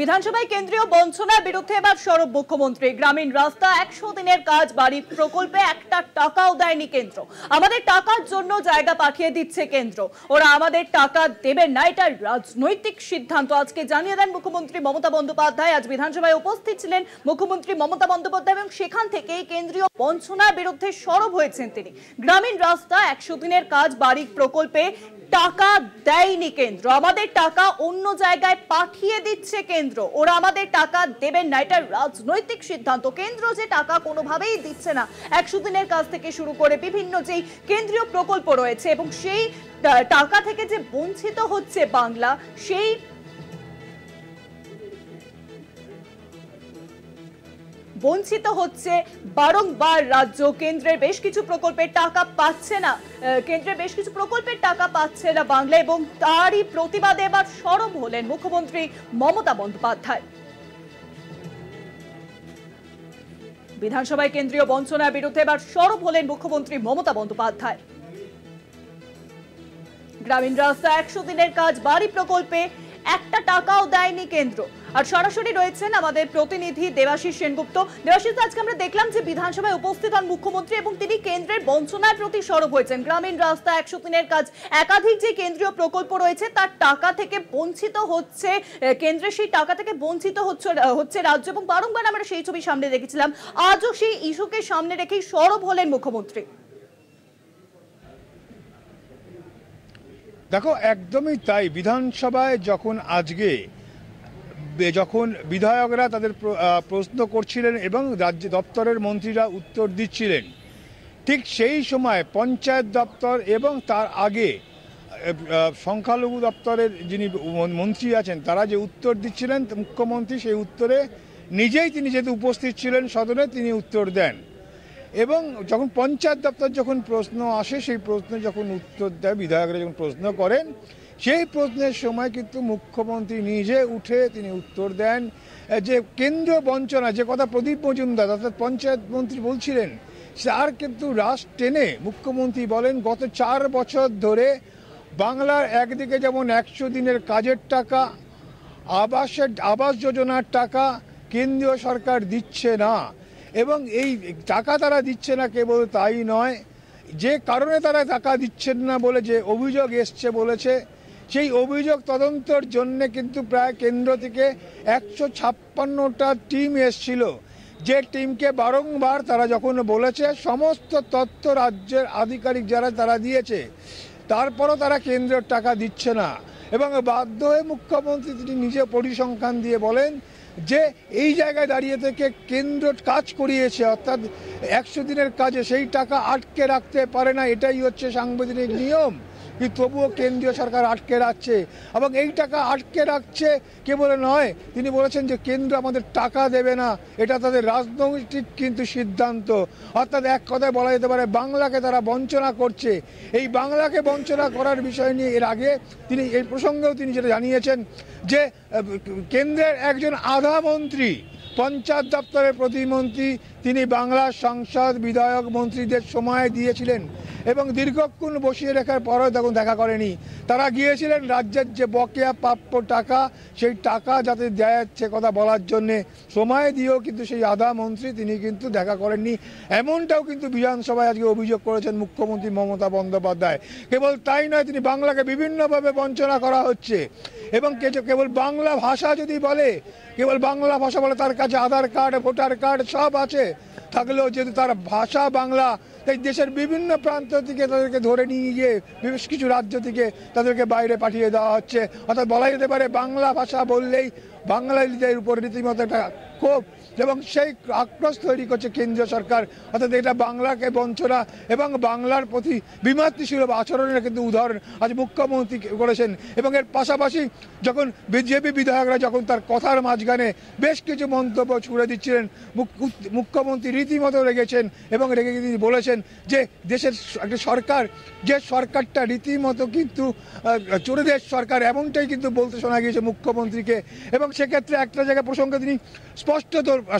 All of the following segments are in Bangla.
বিধানসভায় কেন্দ্রীয় বঞ্চনার বিরুদ্ধে এবার সরব মুখ্যমন্ত্রী। গ্রামীণ রাস্তা 100 দিনের কাজ বাড়ি প্রকল্পে একটা টাকাও দেয়নি কেন্দ্র। আমাদের টাকার জন্য জায়গা পাঠিয়ে দিচ্ছে কেন্দ্র, ওরা আমাদের টাকা দেবেন না, এটা রাজনৈতিক সিদ্ধান্ত আজকে জানিয়ে দেন মুখ্যমন্ত্রী মমতা বন্দ্যোপাধ্যায়। আজ বিধানসভায় উপস্থিত ছিলেন মুখ্যমন্ত্রী মমতা বন্দ্যোপাধ্যায় এবং সেখান থেকেই কেন্দ্রীয় বঞ্চনার বিরুদ্ধে সরব হয়েছেন তিনি। গ্রামীণ রাস্তা 100 দিনের কাজ বাড়ি প্রকল্পে টাকা দেয়নি কেন্দ্র, আমাদের টাকা অন্য জায়গায় পাঠিয়ে দিচ্ছে কেন্দ্র, ওরা আমাদের টাকা দেবেন না, এটা রাজনৈতিক সিদ্ধান্ত। কেন্দ্র যে টাকা কোনোভাবেই দিচ্ছে না, 100 দিনের কাজ থেকে শুরু করে বিভিন্ন যেই কেন্দ্রীয় প্রকল্প রয়েছে এবং সেই টাকা থেকে যে বঞ্চিত হচ্ছে বাংলা, সেই বঞ্চিত হচ্ছে বারংবার রাজ্য। কেন্দ্রের বেশ কিছু প্রকল্পের টাকা পাচ্ছে না, কেন্দ্রের বেশ কিছু প্রকল্পের টাকা পাচ্ছে না বাংলা, এবং তারই প্রতিবাদে এবার সরব হলেন মুখ্যমন্ত্রী মমতা বন্দ্যোপাধ্যায়। বিধানসভায় কেন্দ্রীয় বঞ্চনার বিরুদ্ধে এবার সরব হলেন মুখ্যমন্ত্রী মমতা বন্দ্যোপাধ্যায়। গ্রামীণ রাস্তা 100 দিনের কাজ বাড়ি প্রকল্পে একটা টাকাও দেয়নি কেন্দ্র। আর সরাসরি রয়েছেন আমাদের প্রতিনিধি দেবাশিস সেনগুপ্ত। দেবাশিস, আজকে আমরা দেখলাম যে বিধানসভায় উপস্থিত হন মুখ্যমন্ত্রী এবং তিনি কেন্দ্রের বঞ্চনার প্রতি সরব হয়েছেন। গ্রামীণ রাস্তা 100 দিনের কাজ, একাধিক যে কেন্দ্রীয় প্রকল্প রয়েছে তার টাকা থেকে বঞ্চিত হচ্ছে কেন্দ্রের, সেই টাকা থেকে বঞ্চিত হচ্ছে রাজ্য, এবং বারংবার আমরা সেই ছবি সামনে দেখেছিলাম। আজও সেই ইস্যুকে সামনে রেখেই সরব হলেন মুখ্যমন্ত্রী। দেখো, একদমই তাই। বিধানসভায় যখন বিধায়করা তাদের প্রশ্ন করছিলেন এবং রাজ্য দপ্তরের মন্ত্রীরা উত্তর দিচ্ছিলেন, ঠিক সেই সময় পঞ্চায়েত দপ্তর এবং তার আগে সংখ্যালঘু দপ্তরের যিনি মন্ত্রী আছেন তারা যে উত্তর দিচ্ছিলেন, মুখ্যমন্ত্রী সেই উত্তরে নিজেই, তিনি যেহেতু উপস্থিত ছিলেন সদনে, তিনি উত্তর দেন। এবং যখন পঞ্চায়েত দপ্তর যখন প্রশ্ন আসে, সেই প্রশ্নে যখন উত্তর দেয়, বিধায়করা যখন প্রশ্ন করেন, সেই প্রশ্নের সময় কিন্তু মুখ্যমন্ত্রী নিজে উঠে তিনি উত্তর দেন যে কেন্দ্রীয় বঞ্চনা, যে কথা প্রদীপ মজুমদার অর্থাৎ পঞ্চায়েত মন্ত্রী বলছিলেন, তার কিন্তু রাশ টেনে মুখ্যমন্ত্রী বলেন গত 4 বছর ধরে বাংলার একদিকে যেমন 100 দিনের কাজের টাকা, আবাস যোজনার টাকা কেন্দ্রীয় সরকার দিচ্ছে না, এবং এই টাকা তারা দিচ্ছে না কেবল তাই নয়, যে কারণে তারা টাকা দিচ্ছেন না বলে যে অভিযোগ এসছে বলেছে, সেই অভিযোগ তদন্তের জন্য কিন্তু প্রায় কেন্দ্র থেকে 156টা টিম এসছিল, যে টিমকে বারংবার তারা যখন বলেছে সমস্ত তথ্য রাজ্যের আধিকারিক যারা তারা দিয়েছে, তারপরও তারা কেন্দ্রের টাকা দিচ্ছে না। এবং বাধ্য হয়ে মুখ্যমন্ত্রী তিনি নিজে পরিসংখ্যান দিয়ে বলেন যে এই জায়গায় দাঁড়িয়ে থেকে কেন্দ্র কাজ করিয়েছে, অর্থাৎ 100 দিনের কাজে সেই টাকা আটকে রাখতে পারে না, এটাই হচ্ছে সাংবিধানিক নিয়ম, কিন্তু তবুও কেন্দ্রীয় সরকার আটকে রাখছে। এবং এই টাকা আটকে রাখছে কেবল নয়, তিনি বলেছেন যে কেন্দ্র আমাদের টাকা দেবে না, এটা তাদের রাজনৈতিক কিন্তু সিদ্ধান্ত। অর্থাৎ এক কথায় বলা যেতে পারে বাংলাকে তারা বঞ্চনা করছে। এই বাংলাকে বঞ্চনা করার বিষয় নিয়ে এর আগে তিনি এই প্রসঙ্গেও তিনি যেটা জানিয়েছেন যে কেন্দ্রের একজন আধা মন্ত্রী, পঞ্চায়েত দপ্তরের প্রতিমন্ত্রী, তিনি বাংলার সাংসদ বিধায়ক মন্ত্রীদের সময় দিয়েছিলেন এবং দীর্ঘক্ষণ বসিয়ে রাখার পরেও তখন দেখা করেনি। তারা গিয়েছিলেন রাজ্যের যে বকেয়া প্রাপ্য টাকা, সেই টাকা যাতে দেওয়া যাচ্ছে কথা বলার জন্যে, সময় দিয়েও কিন্তু সেই আধা মন্ত্রী তিনি কিন্তু দেখা করেননি। এমনটাও কিন্তু বিধানসভায় আজকে অভিযোগ করেছেন মুখ্যমন্ত্রী মমতা বন্দ্যোপাধ্যায়। কেবল তাই নয়, তিনি বাংলাকে বিভিন্নভাবে বঞ্চনা করা হচ্ছে, এবং কেবল বাংলা ভাষা যদি বলে, কেবল বাংলা ভাষা বলে, তার কাছে আধার কার্ড ভোটার কার্ড সব আছে, থাকলেও যেহেতু তার ভাষা বাংলা, তাই দেশের বিভিন্ন প্রান্ত থেকে তাদেরকে ধরে নিয়ে গিয়ে বেশ কিছু রাজ্য থেকে তাদেরকে বাইরে পাঠিয়ে দেওয়া হচ্ছে। অর্থাৎ বলা যেতে পারে বাংলা ভাষা বললেই বাঙালিদের উপর রীতিমতো একটা ক্ষোভ এবং সেই আক্রোশ তৈরি করছে কেন্দ্রীয় সরকার। অর্থাৎ এটা বাংলাকে বঞ্চনা এবং বাংলার প্রতি বিমাতৃসুলভ আচরণের কিন্তু উদাহরণ আজ মুখ্যমন্ত্রী করেছেন। এবং এর পাশাপাশি যখন বিজেপি বিধায়করা যখন তার কথার মাঝখানে বেশ কিছু মন্তব্য ছুড়ে দিচ্ছিলেন, মুখ্যমন্ত্রী রীতিমতো রেগেছেন এবং রেগে তিনি বলেছেন যে দেশের একটা সরকার, যে সরকারটা রীতিমতো কিন্তু চোরেদের সরকার, এমনটাই কিন্তু বলতে শোনা গিয়েছে মুখ্যমন্ত্রীকে। এবং সেক্ষেত্রে একটা জায়গায় প্রসঙ্গে তিনি স্পষ্ট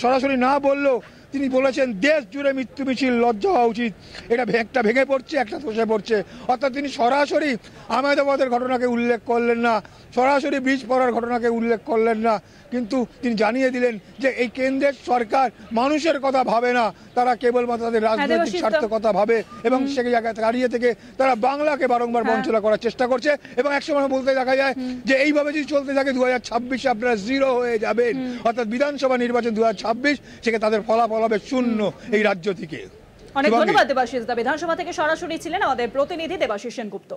সরাসরি না বললেও তিনি বলেছেন দেশ জুড়ে মৃত্যু মিছিল, লজ্জা হওয়া উচিত। এটা একটা ভেঙে পড়ছে, একটা ধসে পড়ছে। অর্থাৎ তিনি সরাসরি আহমেদাবাদের ঘটনাকে উল্লেখ করলেন না, সরাসরি ব্রিজ পড়ার ঘটনাকে উল্লেখ করলেন না, কিন্তু তিনি জানিয়ে দিলেন যে এই কেন্দ্রের সরকার মানুষের কথা ভাবে না, তারা কেবলমাত্র তাদের রাজনৈতিক স্বার্থ কথা ভাবে এবং সেই জায়গায় দাঁড়িয়ে থেকে তারা বাংলাকে বারংবার বঞ্চনা করার চেষ্টা করছে। এবং একসময় বলতে দেখা যায় যে এইভাবে যদি চলতে থাকে 2026 আপনারা জিরো হয়ে যাবেন, অর্থাৎ বিধানসভা নির্বাচন 2026 সেখানে তাদের ফলাফল হবে শূন্য এই রাজ্য থেকে। অনেক ধন্যবাদ দেবাশিস দা। বিধানসভা থেকে সরাসরি ছিলেন আমাদের প্রতিনিধি দেবাশিস সেনগুপ্ত।